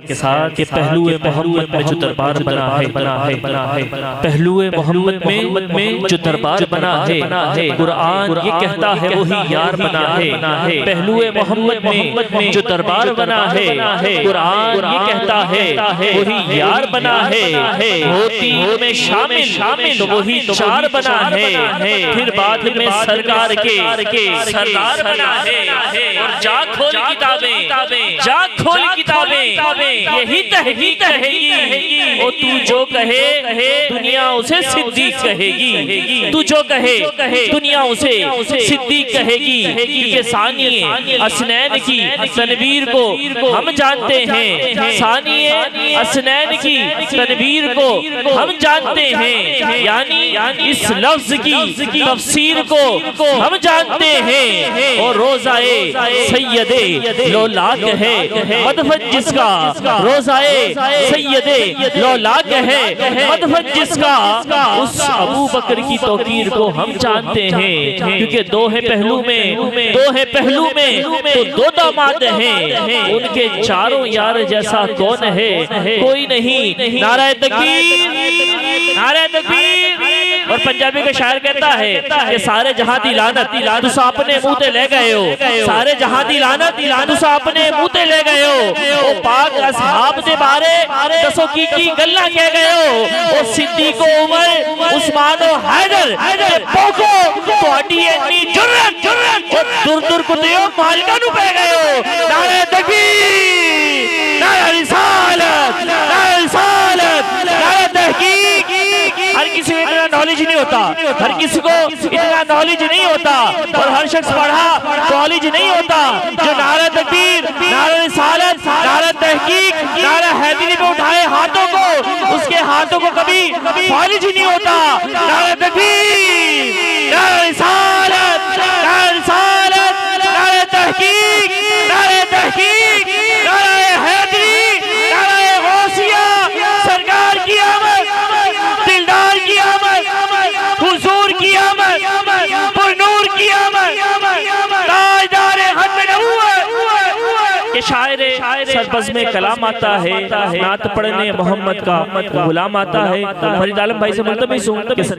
के साथ के पहलुए मोहम्मद में जो दरबार बना है पहलुए मोहम्मद में जो दरबार बना है कुरान ये कहता है वही यार बना है। पहलुए मोहम्मद में जो दरबार बना है कुरान ये कहता है वही यार बना है। होती में शामिल तो वही चार बना है। फिर बाद में सरकार के सरदार बना है। और जाग खोल किताबें, जाग खोल किताबें, यही तहकीक कहेगी। और तू जो कहे दुनिया उसे सिद्दीक कहेगी। तू जो कहे दुनिया उसे सिद्दीक कहेगी। क्योंकि सानिए असनैन की तनवीर को हम जानते हैं। सानिए असनैन की तनवीर को हम जानते हैं। यानी इस लफ्ज की तफसीर को हम जानते हैं। और रोज़ाए सैयदे लौलाक है मदफन जिसका, रोज़ाए सैयदे लौलाक है मदफन जिसका, उस अबू बकर की तौकीर को हम जानते हैं। क्योंकि दो है पहलू में तो दो दामाद हैं। उनके चारों यार जैसा कौन है? कोई नहीं। नारे तकबीर, नारे तकबीर। और पंजाबी का शायर कहता है कि सारे जहां दी लानत तुस अपने मुंह ते ले गए हो। सारे जहां दी लानत तुस अपने मुंह ते ले गए हो। ओ पाक असहाब दे बारे दसो की गल्ला कह गए हो। ओ सिद्दीक उमर उस्मान और हैदर पोको ਤੁਹਾਡੀ ਇੰਨੀ जुर्रत दूर कुतियो मालिका नु पै गए हो। नारे तकबीर, नारे रिसालत, नारे रिसालत, नारे तहकीक। हर किसी को इतना नॉलेज नहीं होता, हर किसी को इतना नॉलेज नहीं होता। और हर शख्स पढ़ा नॉलेज नहीं होता। जो नारा तकबीर, नारा रिसालत, नारा तहकीक, नारा हैदरी पे उठाए हाथों को, उसके हाथों को कभी नॉलेज नहीं होता। नारा तकबीर, नारा रिसालत, नारा रिसालत, नारा तहकीक, नारा तहकीक, नारा हैदरी, नारा गौसिया। सरकार की आमद, दिलदार की आमद, हुजूर की आमद, पुरनूर की आमद, ताजदार खत्म नबूवत के शायरे सरबज़ में कलाम आता है। नात पढ़ने मोहम्मद का गुलाम आता है। फरीद आलम भाई से मुल्तमिस हूं।